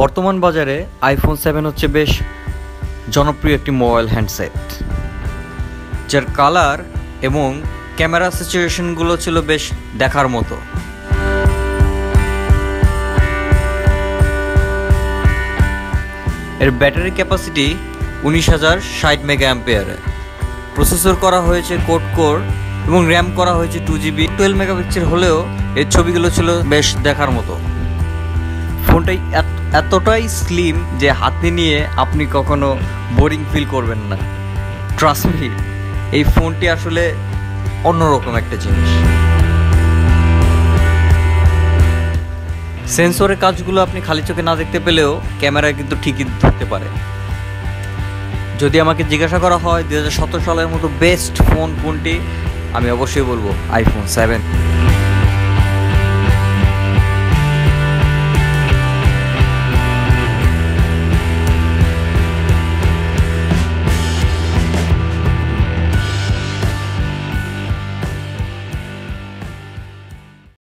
বর্তমান বাজারে আইফোন 7 হচ্ছে বেশ জনপ্রিয় একটি মোবাইল হ্যান্ডসেট, যার কালার এবং ক্যামেরা সিচুয়েশনগুলো ছিল বেশ দেখার মতো। এর ব্যাটারি ক্যাপাসিটি 19,060 মেগাঅ্যাম্পিয়ার, প্রসেসর করা হয়েছে কোড কোর এবং র্যাম করা হয়েছে 2GB। 12 মেগাপিক্সেল হলেও এর ছবিগুলো ছিল বেশ দেখার মতো। ফোনটাই এতটাই স্লিম যে হাতে নিয়ে আপনি কখনো বোরিং ফিল করবেন না। ট্রাস্ট মি, এই ফোনটি আসলে অন্যরকম একটা জিনিস। সেন্সরের কাজগুলো আপনি খালি চোখে না দেখতে পেলেও ক্যামেরায় কিন্তু ঠিকই ধরতে পারে। যদি আমাকে জিজ্ঞাসা করা হয় 2017 সালের মতো বেস্ট ফোন কোনটি, আমি অবশ্যই বলবো আইফোন 7।